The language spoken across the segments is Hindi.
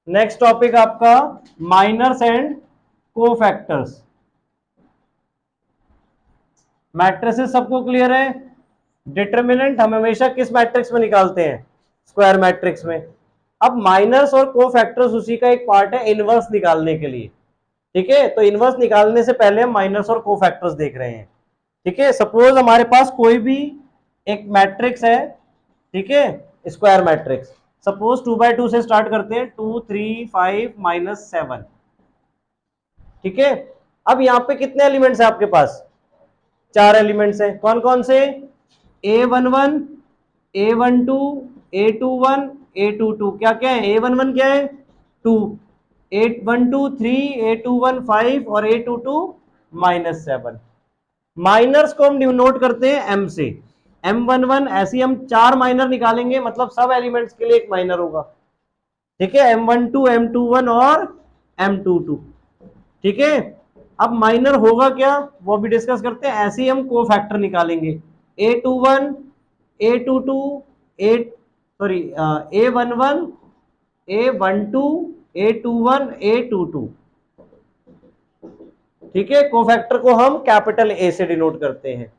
नेक्स्ट टॉपिक आपका माइनर्स एंड कोफैक्टर्स। मैट्रिसेस सबको क्लियर है? डिटर्मिनेंट हम हमेशा किस मैट्रिक्स में निकालते हैं? स्क्वायर मैट्रिक्स में। अब माइनर्स और कोफैक्टर्स उसी का एक पार्ट है इनवर्स निकालने के लिए। ठीक है, तो इनवर्स निकालने से पहले हम माइनर्स और कोफैक्टर्स देख रहे हैं। ठीक है, सपोज हमारे पास कोई भी एक मैट्रिक्स है, ठीक है, स्क्वायर मैट्रिक्स। सपोज 2/2 से स्टार्ट करते हैं, 2 3 5 -7। ठीक है, अब यहां पे कितने एलिमेंट्स है आपके पास? 4 एलिमेंट्स हैं। कौन कौन से? A11, A12, A21, A22। क्या क्या है? A11 क्या है? 2, A12 3, A21 5 और A22 -7। माइनर्स को हम नोट करते हैं M से। M11 ऐसे हम 4 माइनर निकालेंगे, मतलब सब एलिमेंट्स के लिए एक माइनर होगा। ठीक है, M12, M21 और M22। ठीक है, अब माइनर होगा क्या वो भी डिस्कस करते हैं। ऐसे ही हम कोफैक्टर निकालेंगे। A21, A22, A11, A12, A21, A22। ठीक है, कोफैक्टर को हम कैपिटल ए से डिनोट करते हैं।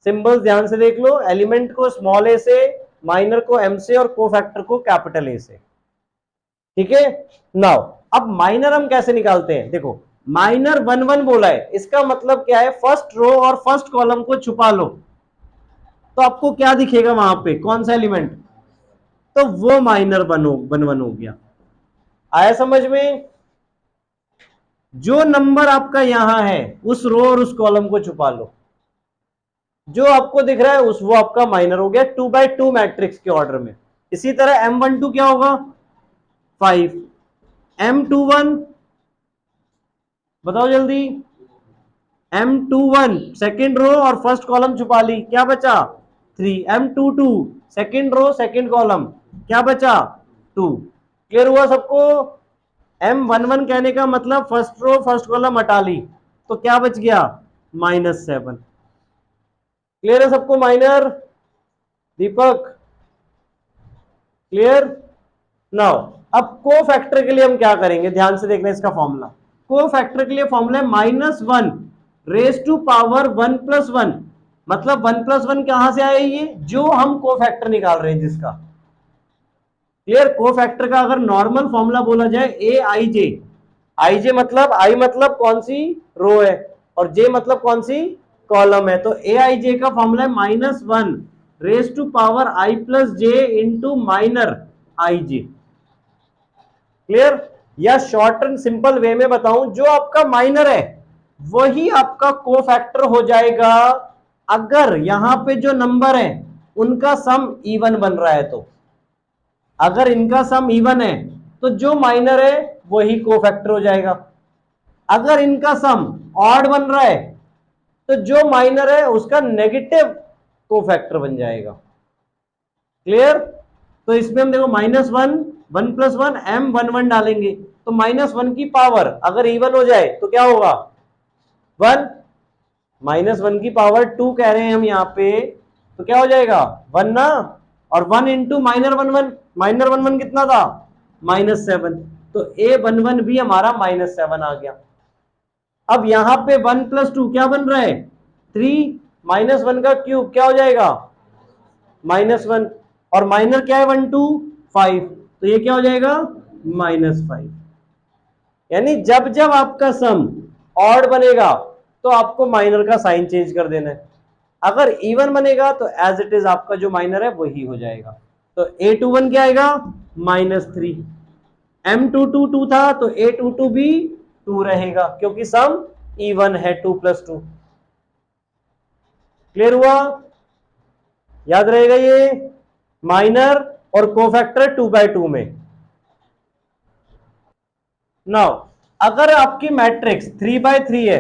सिंबल्स ध्यान से देख लो, एलिमेंट को स्मॉल ए से, माइनर को एम से और कोफैक्टर को कैपिटल ए से। ठीक है, नाउ अब माइनर हम कैसे निकालते हैं? देखो, माइनर 1 1 बोला है, इसका मतलब क्या है? फर्स्ट रो और फर्स्ट कॉलम को छुपा लो तो आपको क्या दिखेगा वहां पे? कौन सा एलिमेंट? तो वो माइनर 1 1 हो गया। आया समझ में? जो नंबर आपका यहां है उस रो और उस कॉलम को छुपा लो, जो आपको दिख रहा है उस वो आपका माइनर हो गया 2/2 मैट्रिक्स के ऑर्डर में। इसी तरह M12 क्या होगा? 5। M21 बताओ जल्दी। M21 सेकेंड रो और फर्स्ट कॉलम छुपा ली, क्या बचा? 3। M22 second row second column, क्या बचा? 2। क्लियर हुआ सबको? M11 कहने का मतलब फर्स्ट रो फर्स्ट कॉलम हटा ली तो क्या बच गया? -7। क्लियर है सबको? माइनर दीपक क्लियर? नाउ अब को फैक्टर के लिए हम क्या करेंगे, ध्यान से देखना इसका फॉर्मूला। को फैक्टर के लिए फॉर्मूला है -1 रेज टू पावर 1+1। मतलब 1+1 कहां से आया? ये जो हम को फैक्टर निकाल रहे हैं जिसका। क्लियर? को फैक्टर का अगर नॉर्मल फॉर्मूला बोला जाए AIJ। आईजे मतलब आई मतलब कौन सी रो है और जे मतलब कौन सी कॉलम है। तो AIJ का फॉर्मूला है -1 raise to power I+J into minor IG। Clear? या शॉर्ट एंड सिंपल वे में बताऊं, जो आपका माइनर है वही आपका कोफैक्टर हो जाएगा अगर यहां पे जो नंबर है उनका सम इवन बन रहा है। तो अगर इनका सम इवन है तो जो माइनर है वही कोफैक्टर हो जाएगा। अगर इनका सम ऑड बन रहा है तो जो माइनर है उसका नेगेटिव कोफैक्टर बन जाएगा। क्लियर? तो इसमें हम देखो -1 1+1 M11 डालेंगे तो -1 की पावर अगर इवन हो जाए तो क्या होगा? 1। -1 की पावर 2 कह रहे हैं हम यहाँ पे, तो क्या हो जाएगा? 1 ना। और 1 इंटू -1 माइनर 1 कितना था? -7। तो A11 भी हमारा -7 आ गया। अब यहां पे 1+2 क्या बन रहा है? 3। -1 का क्यूब क्या हो जाएगा? -1। और माइनर क्या है? 1 2 5, तो ये क्या हो जाएगा? -5। यानी जब जब आपका सम ऑड बनेगा तो आपको माइनर का साइन चेंज कर देना है। अगर इवन बनेगा तो एज इट इज आपका जो माइनर है वही हो जाएगा। तो A21 क्या आएगा? -3। M22 2 था तो A22 भी 2 रहेगा क्योंकि सम इवन है 2+2। क्लियर हुआ? याद रहेगा ये माइनर और कोफैक्टर 2/2 में। नाउ अगर आपकी मैट्रिक्स 3/3 है,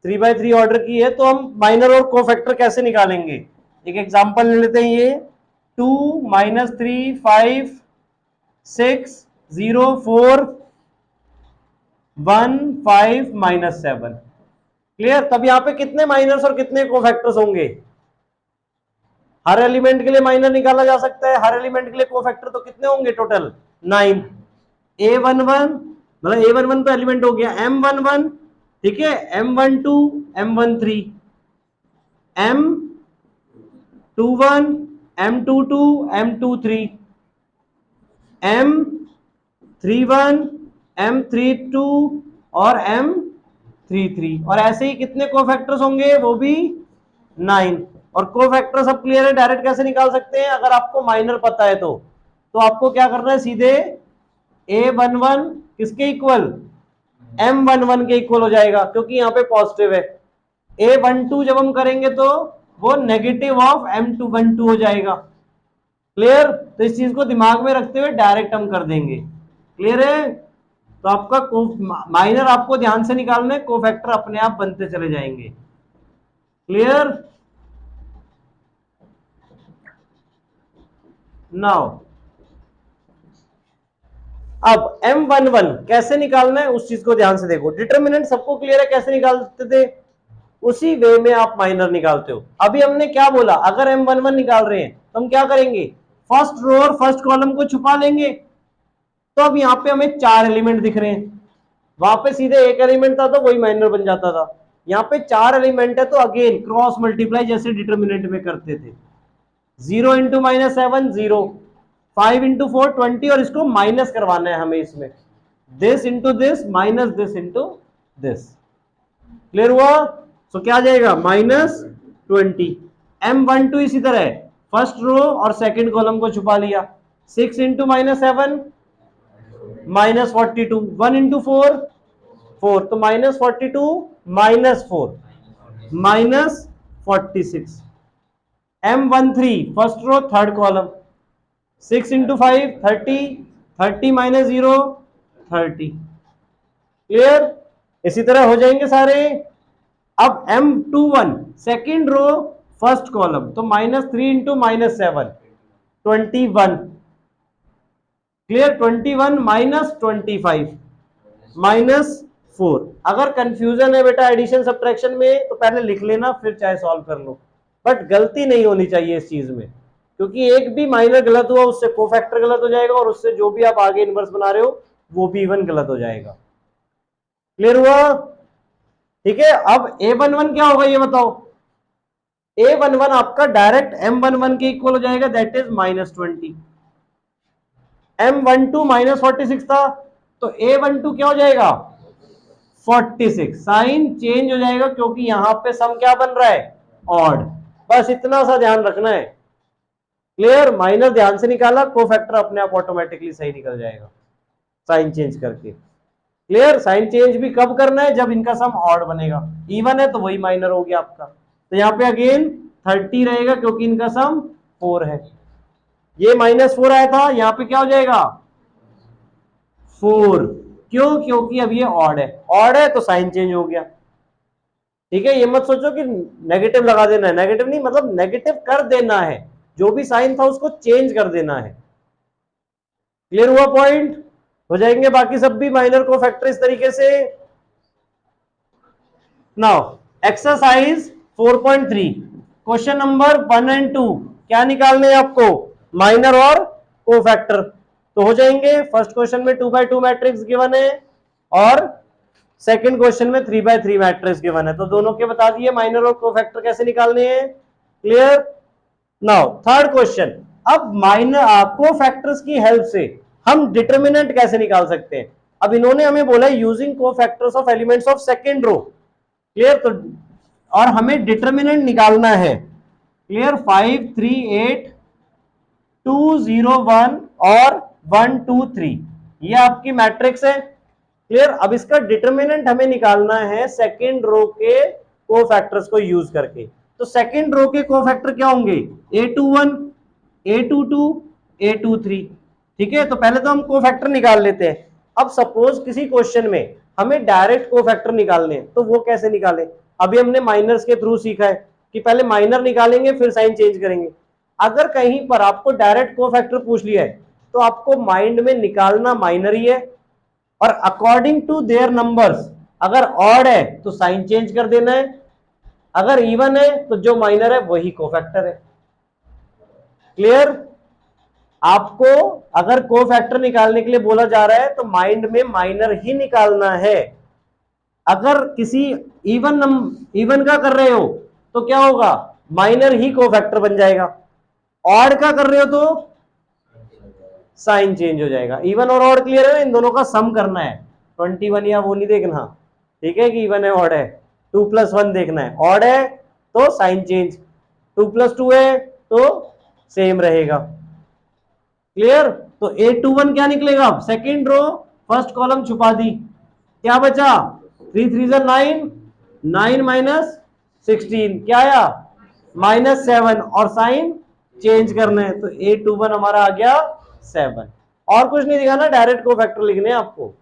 3/3 ऑर्डर की है, तो हम माइनर और कोफैक्टर कैसे निकालेंगे? एक एग्जांपल ले लेते हैं। ये 2 -3 5 6 0 4 1 5 -7। क्लियर? तब यहां पे कितने माइनर्स और कितने कोफैक्टर्स होंगे? हर एलिमेंट के लिए माइनर निकाला जा सकता है, हर एलिमेंट के लिए कोफैक्टर, तो कितने होंगे टोटल? 9। A11 मतलब A11 तो एलिमेंट हो गया, M11 ठीक है, M12 M13 M21 M22 M23 M31 M32 और M33 और ऐसे ही कितने कोफैक्टर्स होंगे, वो भी 9। और कोफैक्टर सब क्लियर है, डायरेक्ट कैसे निकाल सकते हैं, अगर आपको माइनर पता है तो आपको क्या करना है, सीधे A11 किसके इक्वल, M11 के इक्वल हो जाएगा, क्योंकि यहाँ पे पॉजिटिव है। A12 जब हम करेंगे तो वो नेगेटिव ऑफ M212 हो जाएगा। क्लियर, तो इस चीज को दिमाग में रखते हुए डायरेक्ट हम कर देंगे। क्लियर है, तो आपका माइनर आपको ध्यान से निकालना है, कोफैक्टर अपने आप बनते चले जाएंगे। क्लियर, नाउ अब M11 कैसे निकालना है उस चीज को ध्यान से देखो। डिटरमिनेंट सबको क्लियर है कैसे निकालते थे, उसी वे में आप माइनर निकालते हो। अभी हमने क्या बोला, अगर M11 निकाल रहे हैं तो हम क्या करेंगे, फर्स्ट रो और फर्स्ट कॉलम को छुपा लेंगे। तो अब यहाँ पे हमें 4 एलिमेंट दिख रहे हैं, वहां पे सीधे एक एलिमेंट था तो वही माइनर बन जाता था। यहाँ पे 4 एलिमेंट है तो अगेन क्रॉस मल्टीप्लाई जैसे डिटरमिनेंट में करते थे, 0 इंटू -7 0, 5 इंटू 4 20 और इसको माइनस करवाना है हमें इसमें, this into this minus this into this. Clear हुआ, तो क्या आ जाएगा -20। M12 इसी तरह है, फर्स्ट रो और सेकंड कॉलम को छुपा लिया, 6 इंटू -7 -42, 1 इंटू 4 4, तो -42 -4 -46। M13 first row third column, 6 into 5 30, 30 -0 30। Clear, इसी तरह हो जाएंगे सारे। अब M21 second row first column, तो -3 इंटू -7 21। क्लियर, 21 -25 -4। अगर कंफ्यूजन है बेटा एडिशन सब्ट्रैक्शन में तो पहले लिख लेना, फिर चाहे सॉल्व कर लो, बट गलती नहीं होनी चाहिए इस चीज में, क्योंकि एक भी माइनर गलत हुआ उससे कोफैक्टर गलत हो जाएगा और उससे जो भी आप आगे इनवर्स बना रहे हो वो भी इवन गलत हो जाएगा। क्लियर हुआ, ठीक है। अब A11 क्या होगा ये बताओ, A11 आपका डायरेक्ट M11 के इक्वल हो जाएगा, दैट इज -20। M12 -46 था तो A12 क्या हो जाएगा 46, साइन चेंज हो जाएगा क्योंकि यहां पे सम क्या बन रहा है, ऑड। बस इतना सा ध्यान रखना है। क्लियर, माइनर ध्यान से निकाला, कोफैक्टर अपने आप ऑटोमेटिकली सही निकल जाएगा साइन चेंज करके। क्लियर, साइन चेंज भी कब करना है, जब इनका सम ऑड बनेगा, इवन है तो वही माइनर हो गया आपका। तो यहाँ पे अगेन 30 रहेगा क्योंकि इनका सम 4 है, ये -4 आया था, यहाँ पे क्या हो जाएगा 4। क्यों, क्योंकि अब ये ऑड है, ऑड है तो साइन चेंज हो गया। ठीक है, ये मत सोचो कि नेगेटिव लगा देना है, नेगेटिव नहीं मतलब नेगेटिव कर देना है, जो भी साइन था उसको चेंज कर देना है। क्लियर हुआ पॉइंट, हो जाएंगे बाकी सब भी माइनर को फैक्टर इस तरीके से। Now exercise 4.3 question number 1 and 2 क्या निकालने हैं आपको, माइनर और कोफैक्टर। तो हो जाएंगे, फर्स्ट क्वेश्चन में 2x2 मैट्रिक्स गिवन है और सेकंड क्वेश्चन में 3x3 मैट्रिक्स गिवन है, तो दोनों के बता दिए माइनर और कोफैक्टर कैसे निकालने हैं। क्लियर, नाउ थर्ड क्वेश्चन, अब माइनर कोफैक्टर्स की हेल्प से हम डिटरमिनेंट कैसे निकाल सकते हैं। अब इन्होंने हमें बोला using cofactors of elements of second row. Clear, तो और हमें डिटरमिनेंट निकालना है। क्लियर, 5 3 8 2 0 1 और 1 2 3 ये आपकी मैट्रिक्स है। क्लियर, अब इसका डिटरमिनेंट हमें निकालना है सेकंड रो के कोफैक्टर्स को यूज करके। तो सेकंड रो के कोफैक्टर क्या होंगे, A21 A22 A23। ठीक है, तो पहले तो हम कोफैक्टर निकाल लेते हैं। अब सपोज किसी क्वेश्चन में हमें डायरेक्ट कोफैक्टर निकालने हैं तो वो कैसे निकालें। अभी हमने माइनर्स के थ्रू सीखा है कि पहले माइनर निकालेंगे फिर साइन चेंज करेंगे। अगर कहीं पर आपको डायरेक्ट कोफैक्टर पूछ लिया है तो आपको माइंड में निकालना माइनर ही है, और अकॉर्डिंग टू देयर नंबर्स अगर ऑड है तो साइन चेंज कर देना है, अगर इवन है तो जो माइनर है वही कोफैक्टर है। क्लियर, आपको अगर कोफैक्टर निकालने के लिए बोला जा रहा है तो माइंड में माइनर ही निकालना है। अगर किसी इवन का कर रहे हो तो क्या होगा, माइनर ही कोफैक्टर बन जाएगा। ऑड का कर रहे हो तो साइन चेंज हो जाएगा। इवन और ऑड क्लियर है ना, इन दोनों का सम करना है। 21 या वो नहीं देखना, ठीक है, कि इवन है ऑड है। 2+1 देखना है, ऑड है तो साइन चेंज, 2+2 है तो सेम रहेगा। क्लियर। तो A21 क्या निकलेगा, अब सेकेंड रो फर्स्ट कॉलम छुपा दी, क्या बचा 3 3 9, 9 माइनस 16 क्या आया -7, और साइन चेंज करना है तो A21 हमारा आ गया 7। और कुछ नहीं दिखाना, डायरेक्ट को फैक्टर लिखने हैं आपको,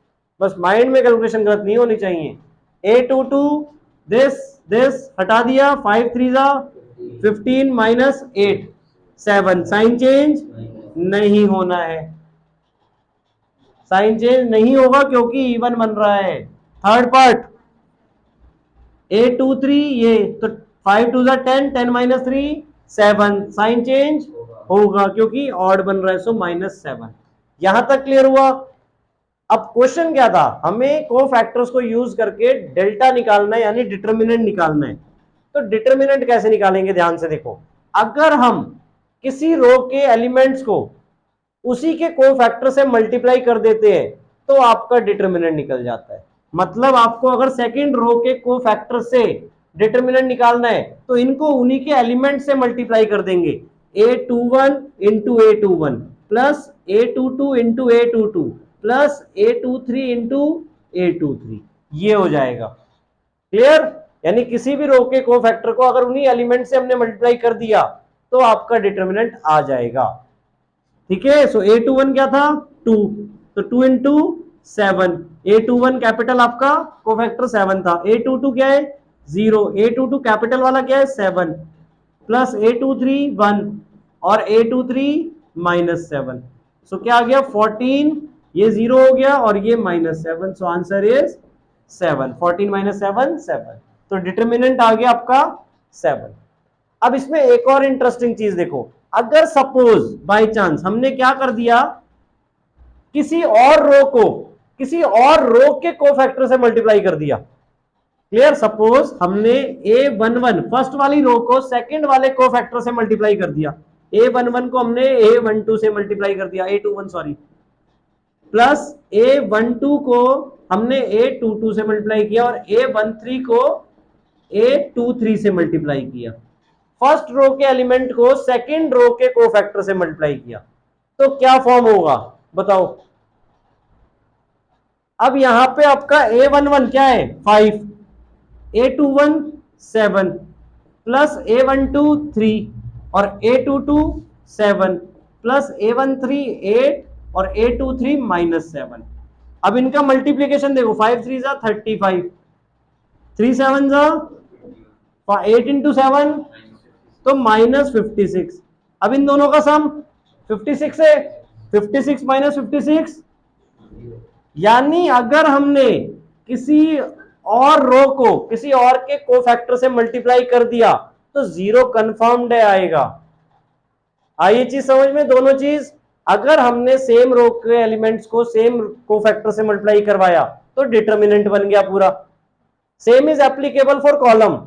बस माइंड में कैलकुलेशन गलत नहीं होनी चाहिए। A22 दिस हटा दिया, 5 3 15 -8 7, साइन चेंज नहीं होना है, साइन चेंज नहीं होगा क्योंकि इवन बन रहा है। थर्ड पार्ट A23 ये तो 5 2 10, 10 -3 7, साइन चेंज होगा क्योंकि ऑड बन रहा है, सो -7। यहां तक क्लियर हुआ। अब क्वेश्चन क्या था, हमें कोफैक्टर्स को यूज करके डेल्टा निकालना है, यानी डिटर्मिनेंट निकालना है। तो डिटर्मिनेंट कैसे निकालेंगे, ध्यान से देखो। अगर हम किसी रो के एलिमेंट्स को उसी के कोफैक्टर से मल्टीप्लाई कर देते हैं तो आपका डिटर्मिनेंट निकल जाता है। मतलब आपको अगर सेकंड रो के कोफैक्टर से डिटर्मिनेंट निकालना है तो इनको उन्हीं के एलिमेंट से मल्टीप्लाई कर देंगे। A21 into A21 plus A22 into A22 plus A23 into A23, ये हो जाएगा। क्लियर। यानी किसी भी रो के कोफैक्टर को अगर उन्हीं एलिमेंट से हमने मल्टीप्लाई कर दिया तो आपका डिटर्मिनेंट आ जाएगा। ठीक है। सो A21 क्या था 2, तो 2 इंटू 7, A21 कैपिटल आपका कोफैक्टर 7 था। A22 क्या है 0, A22 कैपिटल वाला क्या है 7, प्लस A23 1 और A23 -7। सो क्या आ गया 14, ये 0 हो गया और ये -7, सो आंसर इज 7। 14 -7 7, तो डिटर्मिनेंट आ गया आपका 7। अब इसमें एक और इंटरेस्टिंग चीज देखो, अगर सपोज बाय चांस हमने क्या कर दिया, किसी और रो के कोफैक्टर से मल्टीप्लाई कर दिया। क्लियर। सपोज हमने A11 फर्स्ट वाली रो को सेकंड वाले कोफैक्टर से मल्टीप्लाई कर दिया, A11 को हमने A12 से मल्टीप्लाई कर दिया, A21 सॉरी, प्लस A12 को हमने A22 से मल्टीप्लाई किया और A13 को A23 से मल्टीप्लाई किया। फर्स्ट रो के एलिमेंट को सेकंड रो के कोफैक्टर से मल्टीप्लाई किया तो क्या फॉर्म होगा बताओ। अब यहां पे आपका A11 क्या है 5, A21 7 प्लस A12 3 और A22 7 प्लस A13 8 और A23 -7। अब इनका मल्टीप्लीकेशन देखो, 5 3 35, 3 7 8 इंटू 7 तो -56। अब इन दोनों का सम 56 है, 56 -56, यानी अगर हमने किसी और रो को किसी और के कोफैक्टर से मल्टीप्लाई कर दिया तो 0 कंफर्म्ड है आएगा। आइए चीज समझ में, दोनों चीज, अगर हमने सेम रो के एलिमेंट्स को सेम कोफैक्टर से मल्टीप्लाई करवाया तो डिटर्मिनेंट बन गया पूरा। Same is applicable for column,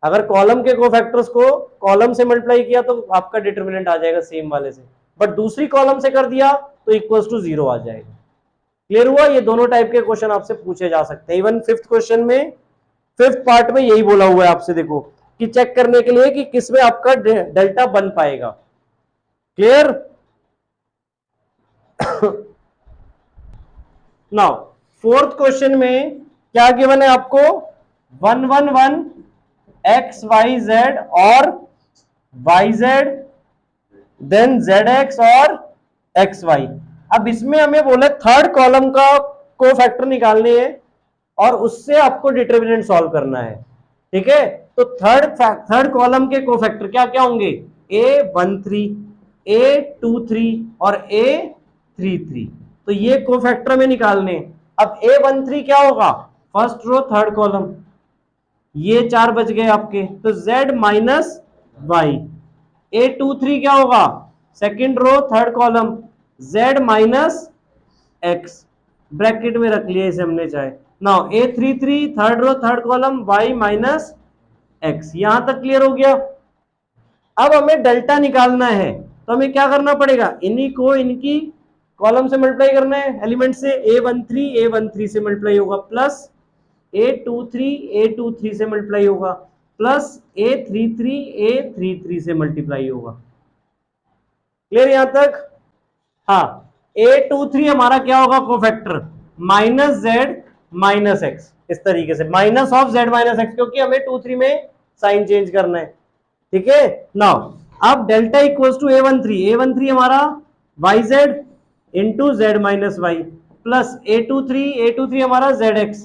अगर कॉलम के कोफैक्टर्स को कॉलम से मल्टीप्लाई किया तो आपका डिटर्मिनेंट आ जाएगा सेम वाले से, बट दूसरी कॉलम से कर दिया तो इक्वल्स टू 0 आ जाएगा। क्लियर हुआ। ये दोनों टाइप के क्वेश्चन आपसे पूछे जा सकते हैं। इवन फिफ्थ क्वेश्चन में, फिफ्थ पार्ट में यही बोला हुआ है आपसे, देखो कि चेक करने के लिए कि किसमें आपका डेल्टा बन पाएगा। क्लियर। नाउ फोर्थ क्वेश्चन में क्या गिवन है आपको, 1 1 1 एक्स वाई जेड और Y Z, then Z X और एक्स वाई। अब इसमें हमें बोले थर्ड कॉलम का कोफैक्टर निकालने हैं और उससे आपको डिटर्मिनेंट सॉल्व करना है। ठीक है। तो थर्ड कॉलम के कोफैक्टर क्या क्या होंगे, A13 A23 और A33, तो ये कोफैक्टर में निकालने। अब A13 क्या होगा, फर्स्ट रो थर्ड कॉलम, ये 4 बच गए आपके, तो Z माइनस वाई। A23 क्या होगा, second row third column z minus x, bracket में रख लिया इसे हमने चाहे। Now a33 third row third column y minus x, यहां तक क्लियर हो गया। अब हमें डेल्टा निकालना है तो हमें क्या करना पड़ेगा, इन्हीं को इनकी कॉलम से मल्टीप्लाई करना है, एलिमेंट से a13 से मल्टीप्लाई होगा, प्लस a23 से मल्टीप्लाई होगा, प्लस a33 से मल्टीप्लाई होगा। क्लियर यहां तक? हाँ, a23 हमारा क्या होगा cofactor, minus z minus x, इस तरीके से minus of z minus x, क्योंकि हमें 23 में साइन चेंज करना है। ठीक है, नाउ अब डेल्टा इक्वल्स टू a13 हमारा yz into z minus y, plus a23 हमारा zx,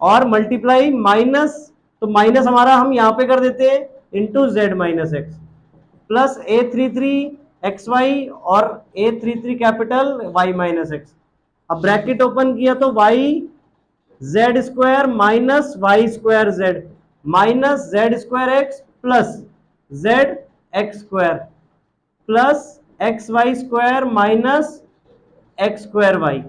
और मल्टीप्लाई माइनस, तो माइनस हमारा हम यहां पे कर देते हैं into z minus x, plus a33 xy और a33 capital y minus x। अब ब्रैकेट ओपन किया तो y z square minus y square z minus z square x plus z x square plus x y square minus x square y.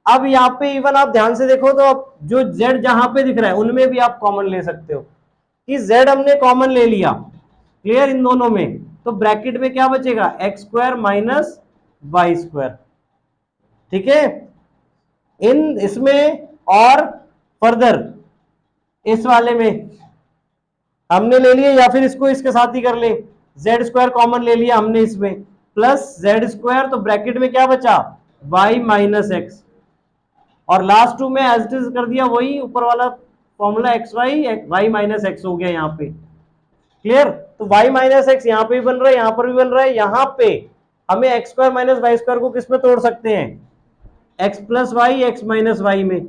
अब यहाँ पे इवन आप ध्यान से देखो तो अब जो z जहां पे दिख रहा है उनमें भी आप कॉमन ले सकते हो, कि z हमने कॉमन ले लिया, क्लियर, इन दोनों में, तो ब्रैकेट में क्या बचेगा, x square minus y square. ठीक है, इन इसमें और फर्दर इस वाले में हमने ले लिए, या फिर इसको इसके साथ ही कर ले, जेड स्क्वायर कॉमन ले लिया हमने इसमें, प्लस जेड स्क्वायर, तो ब्रैकेट में क्या बचा, वाई माइनस एक्स, और लास्ट टू में एज इट इज कर दिया वही ऊपर वाला formula, x y minus x हो गया यहाँ पे। क्लियर, तो वाई माइनस एक्स यहाँ पे भी बन रहा है, यहाँ पर भी बन रहा है, यहाँ पे हमें x square minus y square को किस में तोड़ सकते हैं, x plus y x minus y में।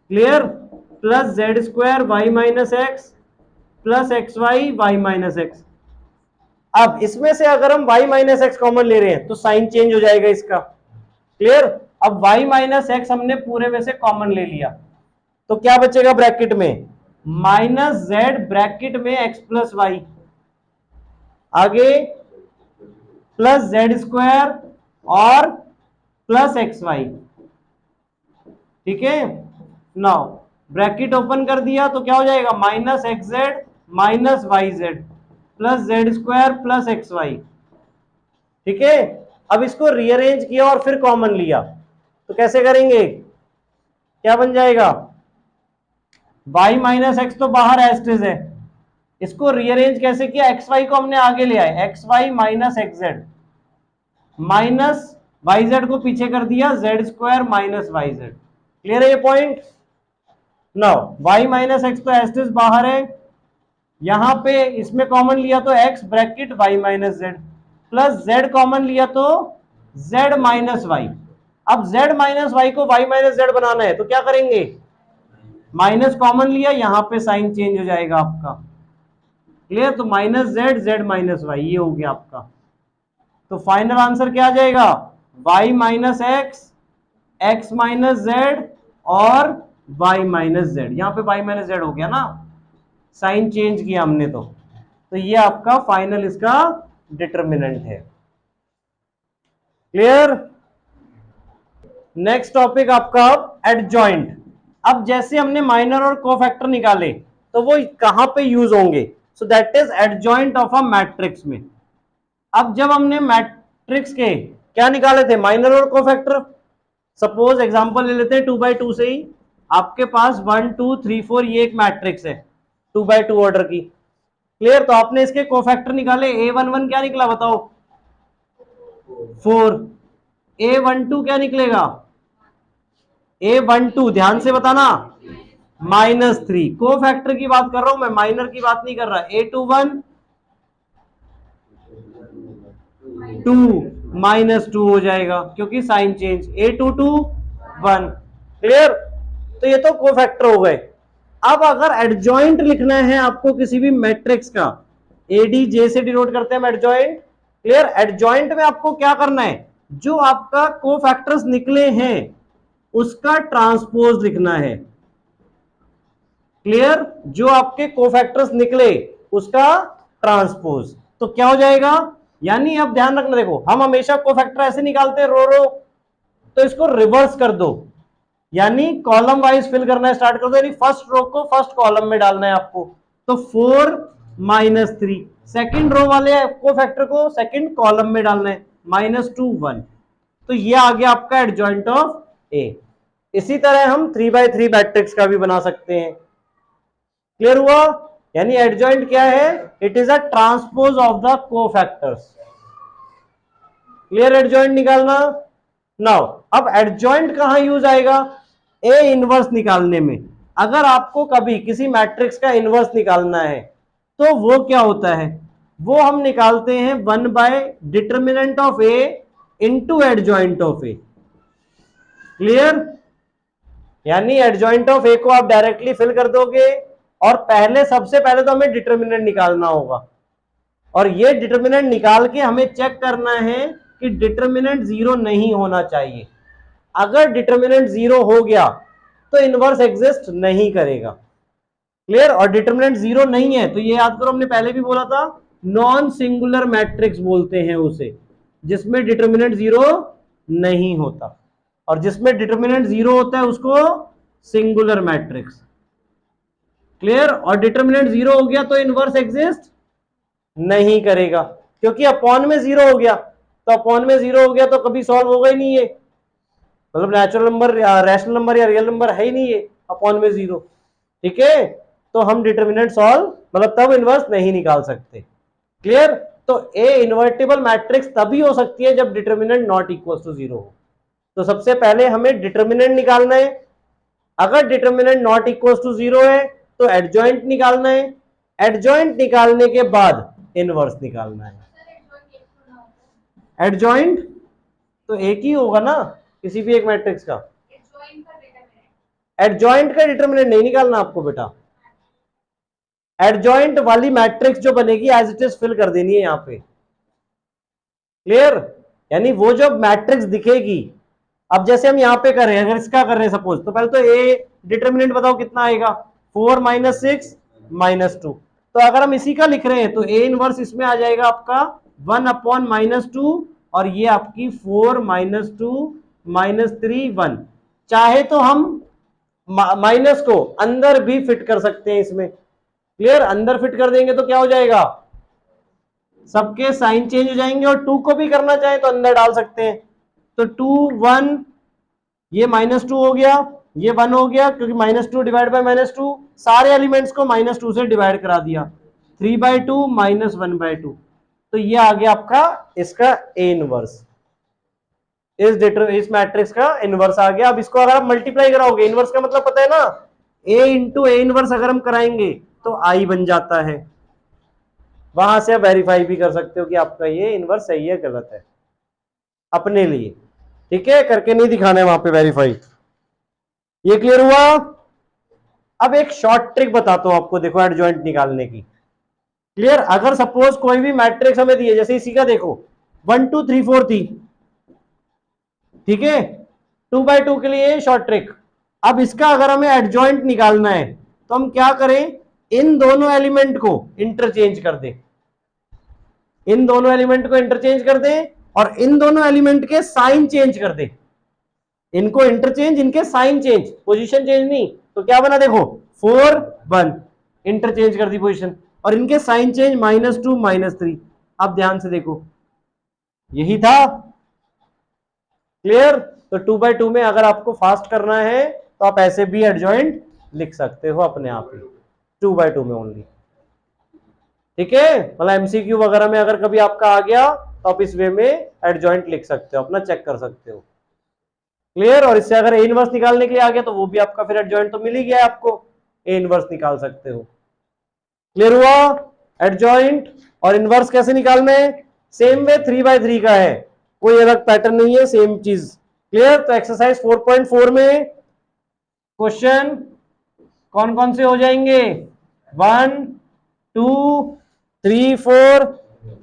Clear, plus z square y minus x plus x y minus x. अब इसमें से अगर हम y माइनस एक्स कॉमन ले रहे हैं तो साइन चेंज हो जाएगा इसका। क्लियर, अब y माइनस एक्स हमने पूरे में से कॉमन ले लिया तो क्या बचेगा ब्रैकेट में, माइनस जेड ब्रैकेट में एक्स प्लस वाई, आगे प्लस जेड स्क्वायर और प्लस एक्स वाई। ठीक है, नाउ ब्रैकेट ओपन कर दिया तो क्या हो जाएगा, minus x z minus y z plus z square plus x y. ठीक है, अब इसको रीअरेंज किया और फिर कॉमन लिया तो कैसे करेंगे, क्या बन जाएगा, y माइनस एक्स तो बाहर एस्टिस है, इसको रीअरेंज कैसे किया, एक्स वाई को हमने आगे ले आए, x y minus x z minus y z को पीछे कर दिया, z square minus y z. Clear है ये point? Now y minus x तो एस्टिस बाहर है, यहां पे इसमें कॉमन लिया तो x bracket y minus Z plus z common लिया तो z माइनस वाई। अब z माइनस वाई को y माइनस जेड बनाना है तो क्या करेंगे, माइनस कॉमन लिया, यहां पे साइन चेंज हो जाएगा आपका। क्लियर, तो minus z z minus y, ये हो गया आपका। तो फाइनल आंसर क्या आ जाएगा, y minus x x minus Z और y माइनस जेड, यहां पे y माइनस जेड हो गया ना, साइन चेंज किया हमने तो ये आपका फाइनल इसका डिटरमिनेंट है। क्लियर, नेक्स्ट टॉपिक आपका एडजॉइंट। अब जैसे हमने माइनर और कोफैक्टर निकाले तो वो कहां पे यूज होंगे, so that is adjoint of a matrix में। अब जब हमने मैट्रिक्स के क्या निकाले थे, माइनर और कोफैक्टर, सपोज एग्जांपल ले लेते हैं 2x2 से ही, आपके पास 1 2 3 4 ये एक मैट्रिक्स है 2x2 ऑर्डर की। क्लियर, तो आपने इसके कोफैक्टर निकाले, a11 क्या निकला बताओ, 4, a12 क्या निकलेगा, a12 ध्यान से बताना -3। कोफैक्टर की बात कर रहा हूं मैं, माइनर की बात नहीं कर रहा। a21 2 -2 हो जाएगा क्योंकि साइन चेंज, a22 1। क्लियर, तो ये तो कोफैक्टर हो गए। अब अगर एडजॉइंट लिखना है आपको किसी भी मैट्रिक्स का, एडीजे से डिनोट करते हैं एडजॉइंट। क्लियर, एडजॉइंट में आपको क्या करना है, जो आपका कोफैक्टर्स निकले हैं उसका ट्रांसपोज लिखना है। क्लियर, जो आपके कोफैक्टर्स निकले उसका ट्रांसपोज, तो क्या हो जाएगा, यानी अब ध्यान रखना, देखो हम हमेशा कोफैक्टर ऐसे निकालते हैं रो रो, तो इसको रिवर्स कर दो, यानी कॉलम वाइज फिल करना स्टार्ट कर दो, यानी फर्स्ट रो को फर्स्ट कॉलम में डालना है आपको। तो 4 -3, सेकंड रो वाले कोफैक्टर को सेकंड कॉलम में डालना है, -2 1। तो ये आ गया आपका एडजॉइंट ऑफ ए। इसी तरह हम 3x3 मैट्रिक्स का भी बना सकते हैं। क्लियर हुआ? यानी एडजॉइंट क्या है? It is a transpose of the cofactors. Clear? Adjoint निकालना। नाउ अब एडजॉइंट कहां यूज आएगा? ए इनवर्स निकालने में। अगर आपको कभी किसी मैट्रिक्स का इनवर्स निकालना है तो वो क्या होता है? वो हम निकालते हैं 1 bye determinant of A into adjoint of A. Clear? यानी एडजॉइंट ऑफ ए को आप डायरेक्टली फिल कर दोगे, और पहले सबसे पहले तो हमें डिटर्मिनेंट निकालना होगा, और ये डिटर्मिनेंट निकाल के हमें चेक करना है कि डिटर्मिनेंट 0 नहीं होना चाहिए। अगर डिटर्मिनेंट 0 हो गया तो इनवर्स एग्जिस्ट नहीं करेगा। क्लियर? और डिटर्मिनेंट 0 नहीं है तो ये याद करो, हमने पहले भी बोला था, नॉन सिंगुलर मैट्रिक्स बोलते हैं उसे, जिसमें डिटर्मिनेंट 0 नहीं होता, और जिसमें डिटर्मिनेंट 0 होता है उसको सिंगुलर मैट्रिक्स। क्लियर? और डिटर्मिनेंट 0 हो गया तो इनवर्स एग्जिस्ट नहीं करेगा, क्योंकि अपॉन में 0 हो गया, तो अपॉन में 0 हो गया तो कभी सॉल्व होगा ही नहीं है, मतलब नेचुरल नंबर या रैशनल नंबर या रियल नंबर है ही नहीं है अपॉन में 0। ठीक है? तो हम डिटर्मिनेंट सॉल्व, मतलब तब इनवर्स नहीं निकाल सकते। क्लियर? तो ए इन्वर्टिबल मैट्रिक्स तभी हो सकती है जब डिटर्मिनेंट नॉट इक्वल टू 0 हो। तो सबसे पहले हमें डिटर्मिनेंट निकालना है, अगर डिटर्मिनेंट नॉट इक्वल टू 0 है तो एडजॉइंट निकालना है, एडजॉइंट निकालने के बाद इनवर्स निकालना है। एडजॉइंट तो एक ही होगा ना किसी भी एक मैट्रिक्स का। एडजॉइंट का डिटर्मिनेंट नहीं निकालना आपको बेटा, एडजॉइंट वाली मैट्रिक्स जो बनेगी एज इट इज फिल कर देनी है यहां पे। क्लियर? यानी वो जो मैट्रिक्स दिखेगी, अब जैसे हम यहां पे कर रहे हैं, अगर इसका कर रहे हैं सपोज, तो पहले तो ए डिटर्मिनेंट बताओ कितना आएगा, 4 - 6 -2। तो अगर हम इसी का लिख रहे हैं तो ए इनवर्स इसमें आ जाएगा आपका 1/-2, और ये आपकी 4 - 2 -3 1। चाहे तो हम माइनस को अंदर भी फिट कर सकते हैं इसमें। क्लियर? अंदर फिट कर देंगे तो क्या हो जाएगा, सबके साइन चेंज हो जाएंगे, और 2 को भी करना चाहे तो अंदर डाल सकते हैं। तो 2 1, ये -2 हो गया, ये 1 हो गया, क्योंकि -2 डिवाइड बाय -2, सारे एलिमेंट्स को -2 से डिवाइड करा दिया, 3/2 -1/2। तो ये आ गया आपका इसका ए इनवर्स, इस मैट्रिक्स का इनवर्स आ गया। अब इसको अगर आप मल्टीप्लाई कराओगे, इनवर्स का मतलब पता है ना, ए इंटू ए इनवर्स अगर हम कराएंगे तो आई बन जाता है। वहां से आप वेरीफाई भी कर सकते हो कि आपका ये इनवर्स सही है गलत है अपने लिए। ठीक है? करके नहीं दिखाना है वहां पे वेरीफाई। ये क्लियर हुआ? अब एक शॉर्ट ट्रिक बताता हूं आपको, देखो एडजॉइंट निकालने की। क्लियर? अगर सपोज कोई भी मैट्रिक्स हमें दी है, जैसे इसी का देखो 1 2 3 4 थी, ठीक है, 2/2 के लिए शॉर्ट ट्रिक। अब इसका अगर हमें एडजॉइंट निकालना है तो हम क्या करें, इन दोनों एलिमेंट को इंटरचेंज कर दें, इन दोनों एलिमेंट को इंटरचेंज कर दें, और इन दोनों एलिमेंट के साइन चेंज कर दें, इनको इंटरचेंज, इनके साइन चेंज, पोजीशन चेंज नहीं। तो क्या बना देखो, 4 1, इंटरचेंज कर दी पोजीशन, और इनके साइन चेंज -2 -3। अब ध्यान से देखो, यही था। क्लियर? तो 2/2 में अगर आपको फास्ट करना है तो आप ऐसे भी एडजॉइंट लिख सकते हो अपने आप ही, 2/2 में ओनली। ठीक है? मतलब एमसीक्यू वगैरह में अगर कभी आपका आ गया तो आप इस वे में एडजॉइंट लिख सकते हो, अपना चेक कर सकते हो। क्लियर? और इससे अगर ए इनवर्स निकालने के लिए आ गया तो वो भी आपका फिर एडजॉइंट तो मिल ही गया, आपको ए इनवर्स निकाल सकते हो। क्लियर हुआ? एडजॉइंट और इनवर्स कैसे निकालना है? सेम वे 3/3 का है, कोई अलग पैटर्न नहीं है, सेम चीज। क्लियर? तो एक्सरसाइज 4.4 में क्वेश्चन कौन कौन से हो जाएंगे, 1 2 3 4।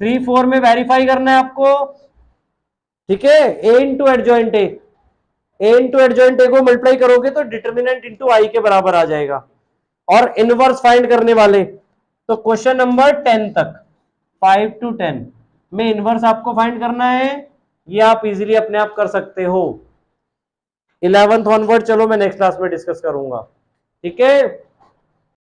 3 4 में वेरीफाई करना है आपको। ठीक है? A into adjoint A, A into adjoint A को मल्टीप्लाई करोगे तो डिटर्मिनेंट इंटू आई के बराबर आ जाएगा। और इनवर्स फाइंड करने वाले तो क्वेश्चन नंबर 10 तक, 5 to 10 में इनवर्स आपको फाइंड करना है, ये आप इजीली अपने आप कर सकते हो। 11th ऑनवर्ड चलो मैं नेक्स्ट क्लास में डिस्कस करूंगा, ठीक है।